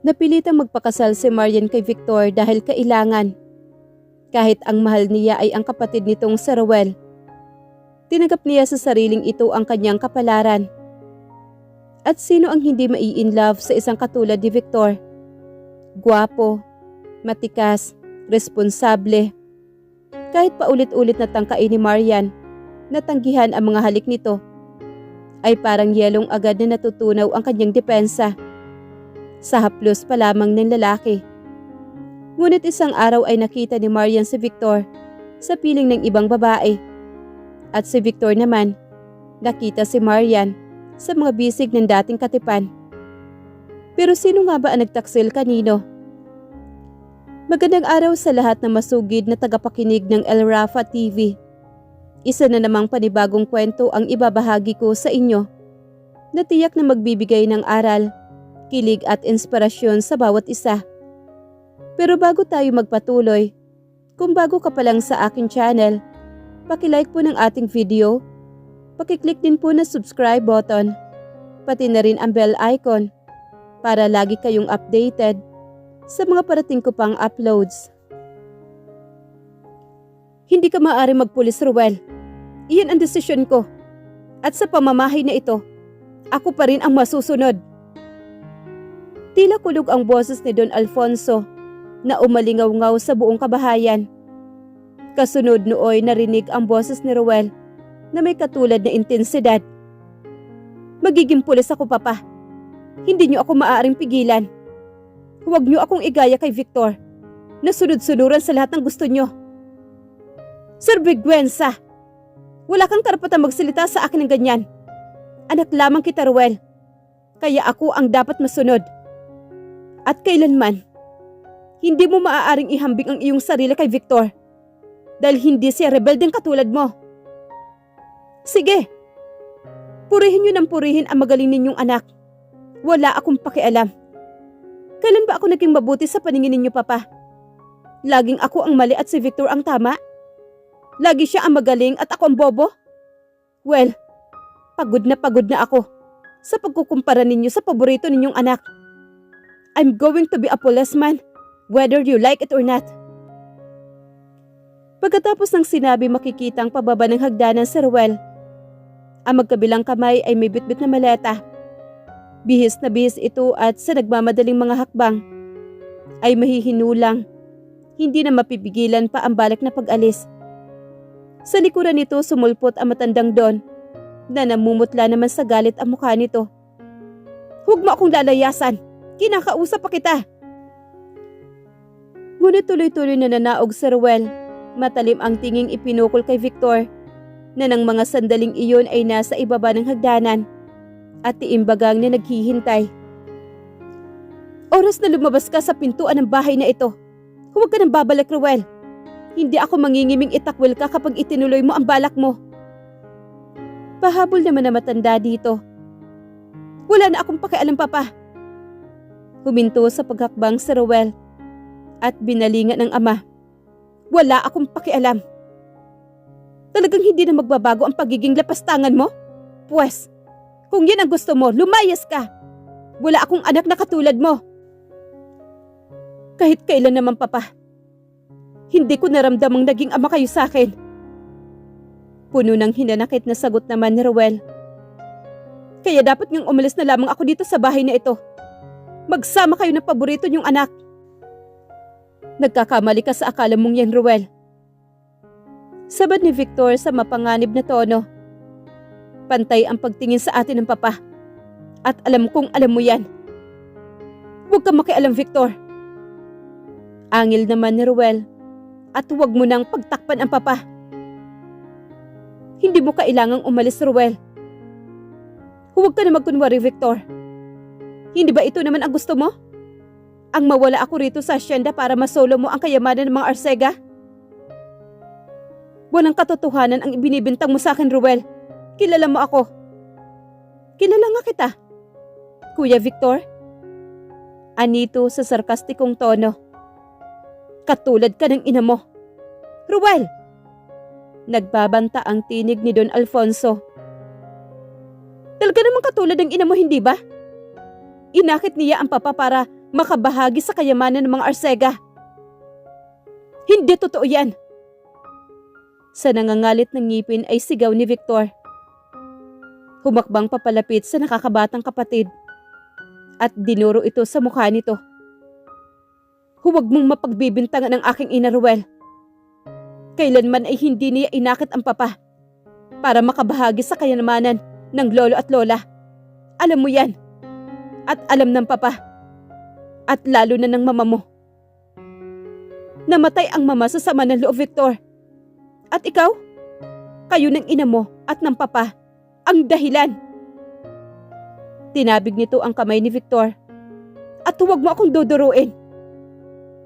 Napilitang magpakasal si Marian kay Victor dahil kailangan. Kahit ang mahal niya ay ang kapatid nitong si Ruel. Tinanggap niya sa sariling ito ang kanyang kapalaran. At sino ang hindi mai-inlove sa isang katulad ni Victor? Gwapo, matikas, responsable. Kahit paulit-ulit na tangkain ni Marian, natanggihan ang mga halik nito, ay parang yelong agad na natutunaw ang kanyang depensa. Sa haplos pa lamang ng lalaki. Ngunit isang araw ay nakita ni Marian si Victor sa piling ng ibang babae. At si Victor naman, nakita si Marian sa mga bisig ng dating katipan. Pero sino nga ba ang nagtaksil kanino? Magandang araw sa lahat ng masugid na tagapakinig ng El Rafa TV. Isa na namang panibagong kwento ang ibabahagi ko sa inyo na tiyak na magbibigay ng aral, kilig at inspirasyon sa bawat isa. Pero bago tayo magpatuloy, kung bago ka pa lang sa aking channel, paki-like po ng ating video, paki-click din po na subscribe button, pati na rin ang bell icon para lagi kayong updated sa mga parating ko pang uploads. Hindi ka maaari magpulis, Ruel. Iyan ang desisyon ko. At sa pamamahay na ito, ako pa rin ang masusunod. Tila kulog ang boses ni Don Alfonso na umalingaw-ngaw sa buong kabahayan. Kasunod nooy narinig ang boses ni Ruel na may katulad na intensidad. Magiging pulis ako, Papa. Hindi niyo ako maaaring pigilan. Huwag niyo akong igaya kay Victor na sunod-sunuran sa lahat ng gusto niyo. Sir Bigwensa, wala kang karapatang magsalita sa akin ng ganyan. Anak lamang kita, Ruel. Kaya ako ang dapat masunod. At kailanman, hindi mo maaaring ihambing ang iyong sarili kay Victor dahil hindi siya rebeldeng katulad mo. Sige, purihin niyo ng purihin ang magaling ninyong anak. Wala akong pakialam. Kailan ba ako naging mabuti sa paningin ninyo, Papa? Laging ako ang mali at si Victor ang tama? Lagi siya ang magaling at ako ang bobo? Well, pagod na ako sa pagkukumpara ninyo sa paborito ninyong anak. I'm going to be a policeman, whether you like it or not. Pagkatapos ng sinabi, makikitang pababa ng hagdanan si Ruel. Ang magkabilang kamay ay may bitbit na maleta. Bihis na bihis ito at sa nagmamadaling mga hakbang ay mahihinulang. Hindi na mapipigilan pa ang balak na pag-alis. Sa likuran nito sumulpot ang matandang Don na namumutla naman sa galit ang mukha nito. Huwag mo akong lalayasan. Kinakausap pa kita. Ngunit tuloy-tuloy na nanaog si Ruel. Matalim ang tinging ipinukol kay Victor na ng mga sandaling iyon ay nasa ibaba ng hagdanan at tiimbagang na naghihintay. Oras na lumabas ka sa pintuan ng bahay na ito. Huwag ka nang babalik, Ruel. Hindi ako mangingiming itakwil ka kapag itinuloy mo ang balak mo. Pahabol naman na matanda dito. Wala na akong pakialam, Papa. Huminto sa paghakbang si Ruel at binalingan ng ama. Wala akong pakialam. Talagang hindi na magbabago ang pagiging lapastangan mo? Pwes, kung yan ang gusto mo, lumayas ka. Wala akong anak na katulad mo. Kahit kailan naman, Papa. Hindi ko naramdamang naging ama kayo sa akin. Puno ng hinanakit na sagot naman ni Ruel. Kaya dapat ngang umalis na lamang ako dito sa bahay na ito. Magsama kayo ng paborito niyong anak. Nagkakamali ka sa akala mong yan, Ruel. Sabad ni Victor sa mapanganib na tono. Pantay ang pagtingin sa atin ng Papa. At alam kong alam mo yan. Huwag kang makialam, Victor. Angil naman ni Ruel. At huwag mo nang pagtakpan ang Papa. Hindi mo kailangang umalis, Ruel. Huwag ka na magkunwari, Victor. Hindi ba ito naman ang gusto mo? Ang mawala ako rito sa asyenda para masolo mo ang kayamanan ng mga Arcega? Walang katotohanan ang ibinibintang mo sa akin, Ruel. Kilala mo ako. Kilala nga kita. Kuya Victor? Anito sa sarkastikong tono. Katulad ka ng ina mo. Ruel! Nagbabanta ang tinig ni Don Alfonso. Talaga namang katulad ng ina mo, hindi ba? Inakit niya ang papa para makabahagi sa kayamanan ng mga Arcega. Hindi totoo yan. Sa nangangalit ng ngipin ay sigaw ni Victor. Humakbang papalapit sa nakakabatang kapatid at dinuro ito sa mukha nito. Huwag mong mapagbibintangan ang aking ina, Ruel. Kailanman ay hindi niya inakit ang papa para makabahagi sa kayamanan ng lolo at lola. Alam mo yan. At alam ng papa. At lalo na ng mama mo. Namatay ang mama sa sama ng loob, Victor. At ikaw? Kayo ng ina mo at ng papa ang dahilan. Tinabig nito ang kamay ni Victor. At huwag mo akong duduruin.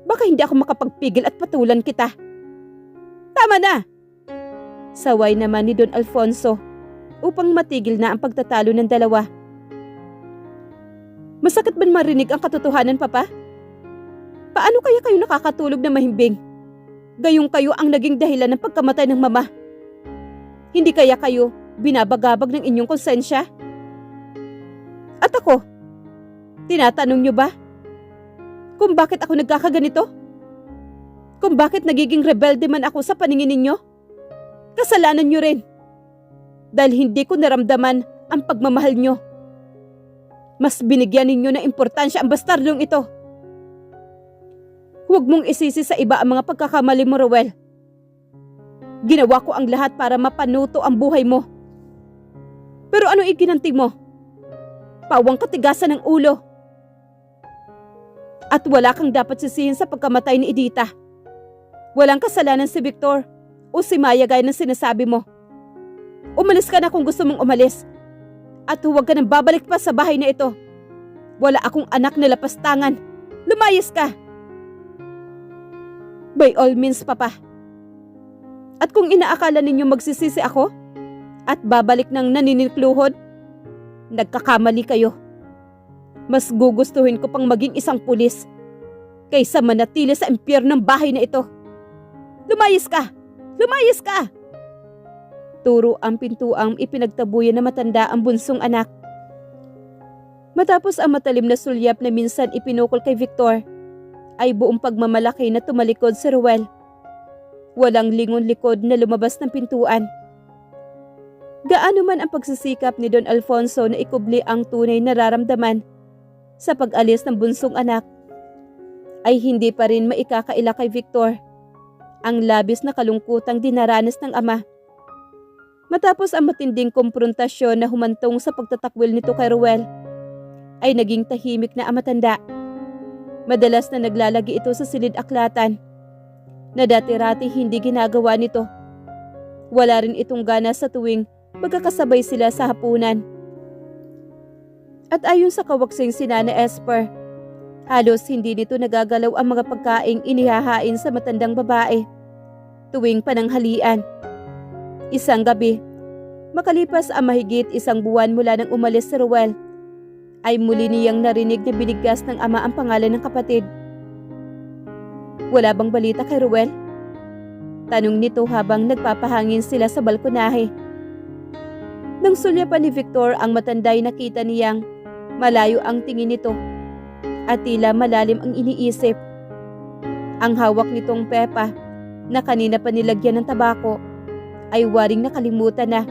Baka hindi ako makapagpigil at patulan kita. Tama na! Saway naman ni Don Alfonso upang matigil na ang pagtatalo ng dalawa. Masakit ba marinig ang katotohanan, Papa? Paano kaya kayo nakakatulog na mahimbing? Gayong kayo ang naging dahilan ng pagkamatay ng mama. Hindi kaya kayo binabagabag ng inyong konsensya? At ako, tinatanong niyo ba kung bakit ako nagkakaganito? Kung bakit nagiging rebelde man ako sa paningin ninyo? Kasalanan niyo rin. Dahil hindi ko naramdaman ang pagmamahal niyo. Mas binigyan ninyo ng importansya ang bastardong ito. Huwag mong isisi sa iba ang mga pagkakamali mo, Ruel. Ginawa ko ang lahat para mapanuto ang buhay mo. Pero ano iginanti mo? Pawang katigasan ng ulo. At wala kang dapat sisihin sa pagkamatay ni Edita. Walang kasalanan si Victor o si Maya gaya ng sinasabi mo. Umalis ka na kung gusto mong umalis. At huwag ka nang babalik pa sa bahay na ito. Wala akong anak na lapastangan. Lumayas ka. By all means, Papa. At kung inaakala ninyo magsisisi ako at babalik ng naninikluhod, nagkakamali kayo. Mas gugustuhin ko pang maging isang pulis kaysa manatili sa impyernong bahay na ito. Lumayas ka! Lumayas ka! Turo ang pintuang ipinagtabuyan na matanda ang bunsong anak. Matapos ang matalim na sulyap na minsan ipinukol kay Victor, ay buong pagmamalaki na tumalikod si Ruel. Walang lingon-likod na lumabas ng pintuan. Gaano man ang pagsisikap ni Don Alfonso na ikubli ang tunay na nararamdaman sa pag-alis ng bunsong anak, ay hindi pa rin maikakaila kay Victor ang labis na kalungkutang dinaranas ng ama. Matapos ang matinding komprontasyon na humantong sa pagtatakwil nito kay Ruel, ay naging tahimik na ang matanda. Madalas na naglalagi ito sa silid-aklatan na dati-rati hindi ginagawa nito. Wala rin itong gana sa tuwing magkakasabay sila sa hapunan. At ayon sa kawaksing si Nana Esper, halos hindi nito nagagalaw ang mga pagkaing inihahain sa matandang babae tuwing pananghalian. Isang gabi, makalipas ang mahigit 1 buwan mula nang umalis si Ruel, ay muli niyang narinig na binigkas ng ama ang pangalan ng kapatid. Wala bang balita kay Ruel? Tanong nito habang nagpapahangin sila sa balkonahe. Nang sulyapan ni Victor ang matanday, nakita niyang malayo ang tingin nito at tila malalim ang iniisip. Ang hawak nitong pepa na kanina pa nilagyan ng tabako ay waring nakalimutan na.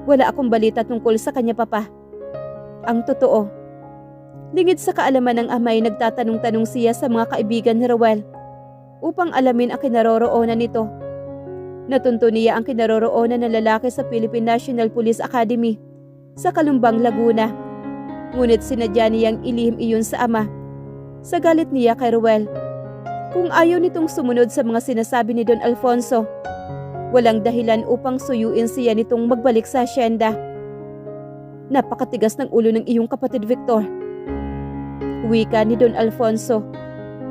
Wala akong balita tungkol sa kanya, Papa. Ang totoo, lingid sa kaalaman ng amay, nagtatanong-tanong siya sa mga kaibigan ni Ruel upang alamin ang kinaroroonan nito. Natunto niya ang kinaroroonan ng lalaki sa Philippine National Police Academy sa Kalumbang, Laguna. Ngunit sinadya niyang ilihim iyon sa ama sa galit niya kay Ruel. Kung ayaw nitong sumunod sa mga sinasabi ni Don Alfonso, walang dahilan upang suyuin siya nitong magbalik sa asyenda. Napakatigas ng ulo ng iyong kapatid, Victor. Wika ni Don Alfonso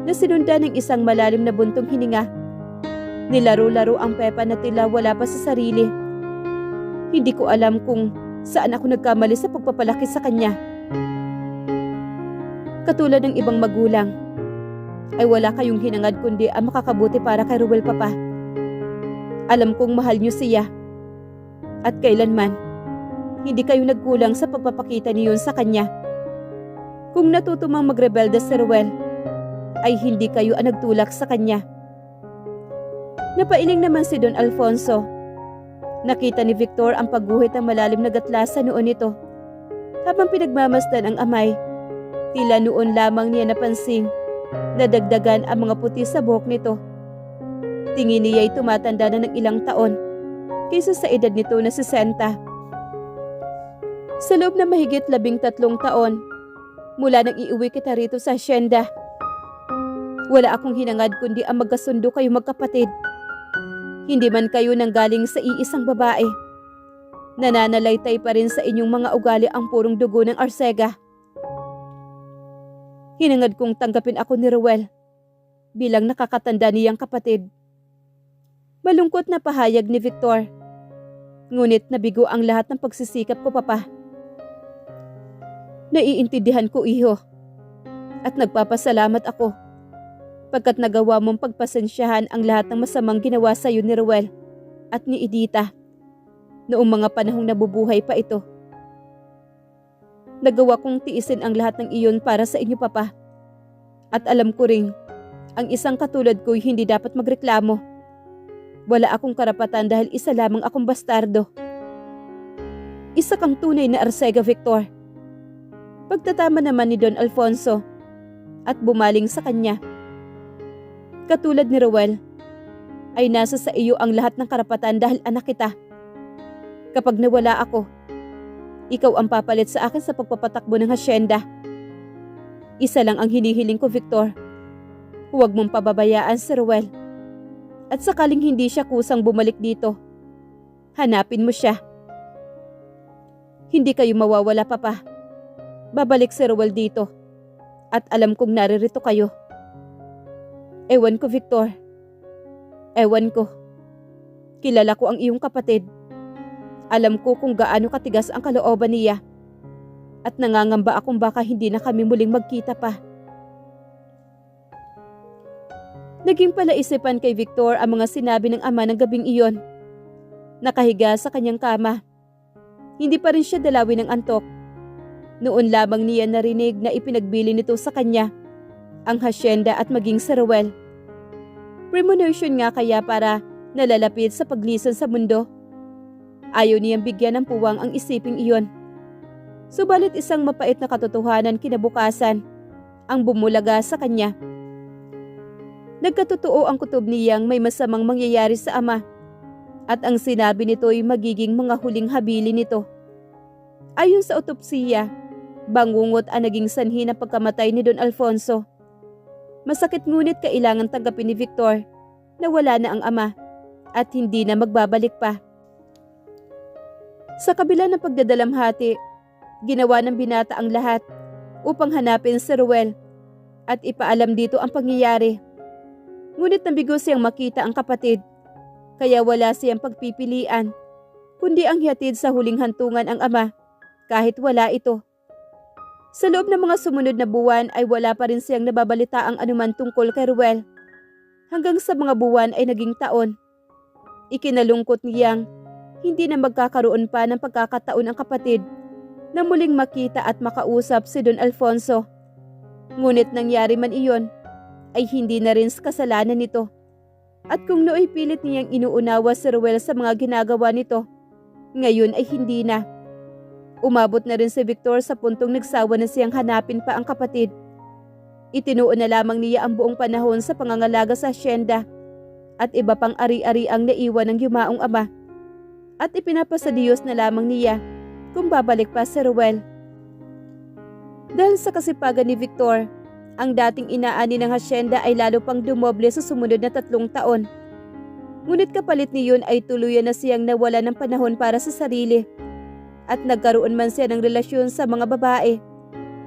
na sinundan ng isang malalim na buntong hininga. Nilaro-laro ang pepa na tila wala pa sa sarili. Hindi ko alam kung saan ako nagkamali sa pagpapalaki sa kanya. Katulad ng ibang magulang, ay wala kayong hinangad kundi ang makakabuti para kay Ruel, Papa. Alam kong mahal niyo siya. At kailanman, hindi kayo nagkulang sa pagpapakita niyon sa kanya. Kung natutumang magrebelde si Ruel, ay hindi kayo ang nagtulak sa kanya. Napailing naman si Don Alfonso. Nakita ni Victor ang pagguhit ng malalim na gatla sa noon nito. Habang pinagmamasdan ang amay, tila noon lamang niya napansing nadagdagan ang mga puti sa buhok nito. Tingin niya ay tumatanda na ng ilang taon kaysa sa edad nito na 60. Sa loob na mahigit 13 taon, mula nang iuwi kita rito sa asyenda, wala akong hinangad kundi ang magkasundo kayo magkapatid. Hindi man kayo nanggaling sa iisang babae. Nananalaytay pa rin sa inyong mga ugali ang purong dugo ng Arcega. Hinangad kong tanggapin ako ni Ruel bilang nakakatanda niyang kapatid. Malungkot na pahayag ni Victor. Ngunit nabigo ang lahat ng pagsisikap ko, Papa. Naiintindihan ko, iho. At nagpapasalamat ako pagkat nagawa mong pagpasensyahan ang lahat ng masamang ginawa sa iyo ni Ruel at ni Edita noong mga panahong nabubuhay pa ito. Nagawa kong tiisin ang lahat ng iyon para sa inyo, Papa. At alam ko ring ang isang katulad ko'y hindi dapat magreklamo. Wala akong karapatan dahil isa lamang akong bastardo. Isa kang tunay na Arcega, Victor. Pagtatama naman ni Don Alfonso at bumaling sa kanya. Katulad ni Ruel, ay nasa sa iyo ang lahat ng karapatan dahil anak kita. Kapag nawala ako, ikaw ang papalit sa akin sa pagpapatakbo ng hasyenda. Isa lang ang hinihiling ko, Victor. Huwag mong pababayaan si Ruel. At sakaling hindi siya kusang bumalik dito, hanapin mo siya. Hindi kayo mawawala, Papa. Babalik si Ruel dito. At alam kong naririto kayo. Ewan ko, Victor. Ewan ko. Kilala ko ang iyong kapatid. Alam ko kung gaano katigas ang kalooban niya. At nangangamba akong baka hindi na kami muling magkita pa. Naging palaisipan kay Victor ang mga sinabi ng ama ng gabing iyon. Nakahiga sa kanyang kama. Hindi pa rin siya dalawin ng antok. Noon lamang niya narinig na ipinagbili nito sa kanya ang hasyenda at maging si Ruel. Premonition nga kaya para nalalapit sa paglisan sa mundo. Ayaw niyang bigyan ng puwang ang isiping iyon. Subalit isang mapait na katotohanan kinabukasan ang bumulaga sa kanya. Nagkatotoo ang kutob niyang may masamang mangyayari sa ama at ang sinabi nito ay magiging mga huling habili nito. Ayon sa otopsiya, bangungot ang naging sanhi ng pagkamatay ni Don Alfonso. Masakit ngunit kailangan tanggapin ni Victor na wala na ang ama at hindi na magbabalik pa. Sa kabila ng pagdadalamhati, ginawa ng binata ang lahat upang hanapin si Ruel at ipaalam dito ang pangyayari. Ngunit nabigo siyang makita ang kapatid, kaya wala siyang pagpipilian, kundi ang hihatid sa huling hantungan ang ama kahit wala ito. Sa loob ng mga sumunod na buwan ay wala pa rin siyang nababalita ang anuman tungkol kay Ruel. Hanggang sa mga buwan ay naging taon. Ikinalungkot niyang hindi na magkakaroon pa ng pagkakataon ang kapatid na muling makita at makausap si Don Alfonso. Ngunit nangyari man iyon, ay hindi na rin kasalanan nito. At kung nooy pilit niyang inuunawa si Ruel sa mga ginagawa nito, ngayon ay hindi na. Umabot na rin si Victor sa puntong nagsawa na siyang hanapin pa ang kapatid. Itinuon na lamang niya ang buong panahon sa pangangalaga sa asyenda at iba pang ari-ari ang naiwan ng yumaong ama. At ipinapasa Diyos na lamang niya kung babalik pa si Ruel. Dahil sa kasipagan ni Victor, ang dating inaani ng hasyenda ay lalo pang dumoble sa sumunod na 3 taon. Ngunit kapalit niyon ay tuluyan na siyang nawala ng panahon para sa sarili. At nagkaroon man siya ng relasyon sa mga babae,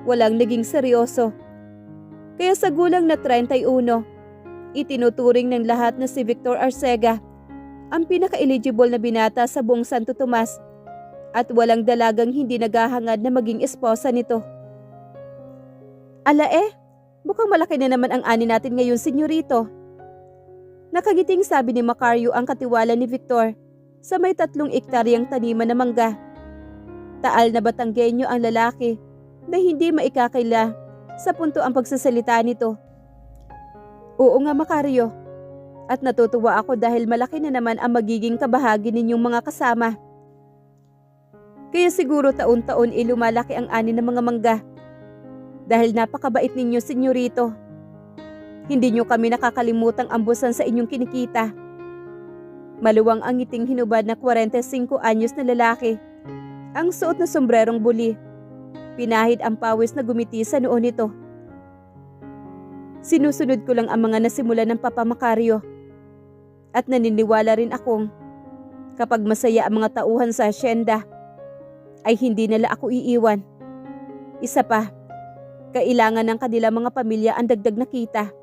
walang naging seryoso. Kaya sa gulang na 31, itinuturing ng lahat na si Victor Arcega ang pinaka-eligible na binata sa buong Santo Tomas at walang dalagang hindi naghahangad na maging esposa nito. Ala mukhang malaki na naman ang ani natin ngayon, senyorito. Nakagiting sabi ni Macario ang katiwala ni Victor sa may 3 ektaryang taniman na mangga. Taal na Batanggenyo ang lalaki na hindi maikakaila sa punto ang pagsasalita nito. Oo nga, Macario. At natutuwa ako dahil malaki na naman ang magiging kabahagi ninyong mga kasama. Kaya siguro taon-taon lumalaki ang ani ng mga mangga. Dahil napakabait ninyo, senyorito. Hindi nyo kami nakakalimutang ambusan sa inyong kinikita. Maluwang ang ngiting hinubad na 45 anyos na lalaki. Ang suot na sombrerong buli. Pinahid ang pawis na gumiti sa noo nito. Sinusunod ko lang ang mga nasimulan ng Papa Macario. At naniniwala rin akong kapag masaya ang mga tauhan sa asyenda, ay hindi nila ako iiwan. Isa pa, kailangan ng kanila mga pamilya ang dagdag na kita.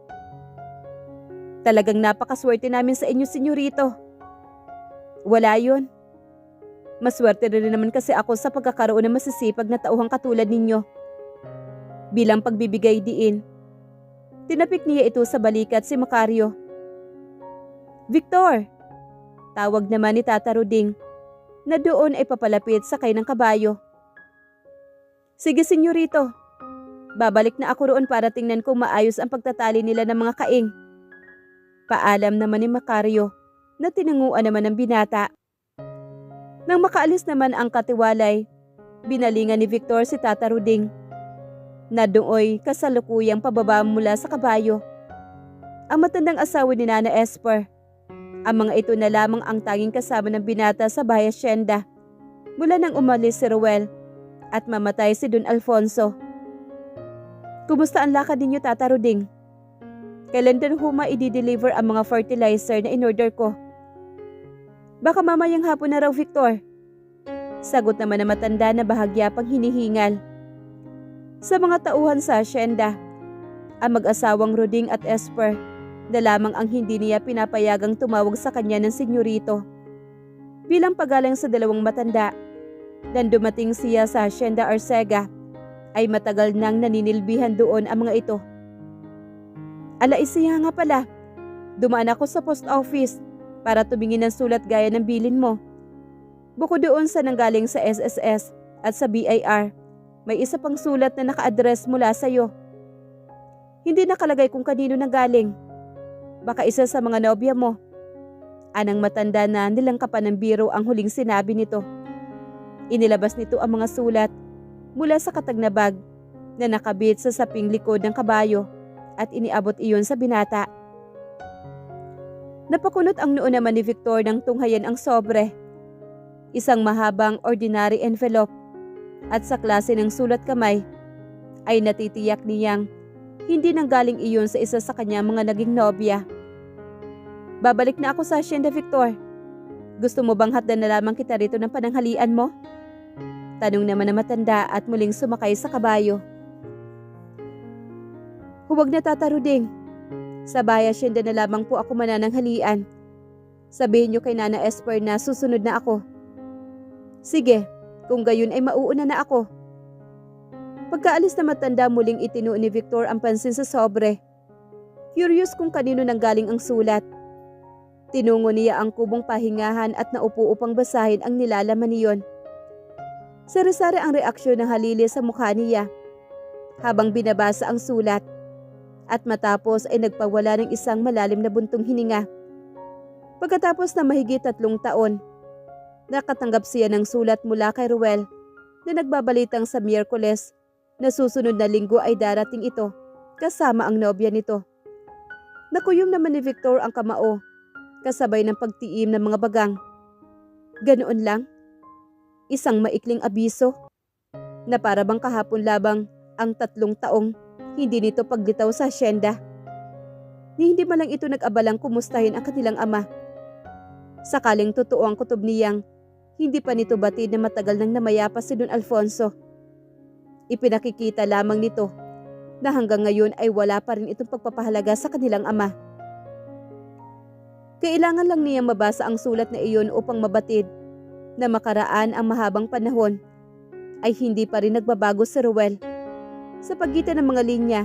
Talagang napakaswerte namin sa inyo, senyorito. Wala yun. Maswerte rin naman kasi ako sa pagkakaroon ng masisipag na tauhang katulad ninyo. Bilang pagbibigay diin, tinapik niya ito sa balikat si Macario. Victor! Tawag naman ni Tata Ruding na doon ay papalapit sakay ng kabayo. Sige, senyorito. Babalik na ako roon para tingnan kung maayos ang pagtatali nila ng mga kaing. Paalam naman ni Macario na tinanguan naman ng binata. Nang makaalis naman ang katiwalay, binalingan ni Victor si Tata Ruding na dooy kasalukuyang pababa mula sa kabayo. Ang matandang asawa ni Nana Esper. Ang mga ito na lamang ang tanging kasama ng binata sa bahay asyenda mula nang umalis si Ruel at mamatay si Don Alfonso. Kumusta ang lakad ninyo, Tata Ruding? Kailan din huma i-deliver ang mga fertilizer na in-order ko? Baka mamayang hapon na raw, Victor. Sagot naman na matanda na bahagya pang hinihingal. Sa mga tauhan sa asyenda, ang mag-asawang Ruding at Esper na lamang ang hindi niya pinapayagang tumawag sa kanya ng senyorito. Bilang pagalang sa dalawang matanda, nang dumating siya sa Hacienda Arcega, ay matagal nang naninilbihan doon ang mga ito. Alaisiya nga pala, dumaan ako sa post office para tumingin ng sulat gaya ng bilin mo. Bukod doon sa nanggaling sa SSS at sa BIR, may isa pang sulat na naka-address mula sa'yo. Hindi nakalagay kung kanino nanggaling. Baka isa sa mga nobya mo. Anang matanda na nilangkapan ng biro ang huling sinabi nito. Inilabas nito ang mga sulat mula sa katag na bag na nakabit sa saping likod ng kabayo at iniabot iyon sa binata. Napakunot ang noo naman ni Victor nang tunghayan ang sobre. Isang mahabang ordinary envelope at sa klase ng sulat kamay ay natitiyak niyang hindi nanggaling iyon sa isa sa kanya mga naging nobya. Babalik na ako sa asyenda, Victor. Gusto mo bang hatdan na lamang kita rito ng pananghalian mo? Tanong naman na matanda at muling sumakay sa kabayo. Huwag na, Tata Ruding. Sa bahay asyenda na lamang po ako manananghalian. Sabihin niyo kay Nana Esper na susunod na ako. Sige, kung gayon ay mauuna na ako. Pagkaalis na matanda, muling itinuon ni Victor ang pansin sa sobre. Curious kung kanino nanggaling ang sulat. Tinungo niya ang kubong pahingahan at naupo upang basahin ang nilalaman niyon. Sari-sari ang reaksyon ng halili sa mukha niya habang binabasa ang sulat at matapos ay nagpawala ng isang malalim na buntong hininga. Pagkatapos na mahigit 3 taon, nakatanggap siya ng sulat mula kay Ruel na nagbabalitang sa Miyerkules na susunod na linggo ay darating ito kasama ang nobya nito. Nakuyom naman ni Victor ang kamao kasabay ng pagtiim ng mga bagang. Ganoon lang, isang maikling abiso na para bang kahapon labang ang 3 taong hindi nito paglitaw sa asyenda. Ni hindi man lang ito nag-abalang kumustahin ang kanilang ama. Sakaling totoo ang kutob niyang hindi pa nito batid na matagal nang namayapa si Don Alfonso. Ipinakikita lamang nito na hanggang ngayon ay wala pa rin itong pagpapahalaga sa kanilang ama. Kailangan lang niyang mabasa ang sulat na iyon upang mabatid na makaraan ang mahabang panahon ay hindi pa rin nagbabago si Ruel. Sa pagitan ng mga linya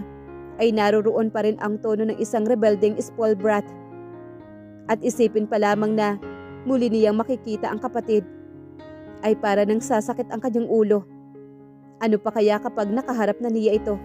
ay naroroon pa rin ang tono ng isang rebelding spoiled brat. At isipin pa lamang na muli niyang makikita ang kapatid ay para nang sasakit ang kanyang ulo. Ano pa kaya kapag nakaharap na niya ito?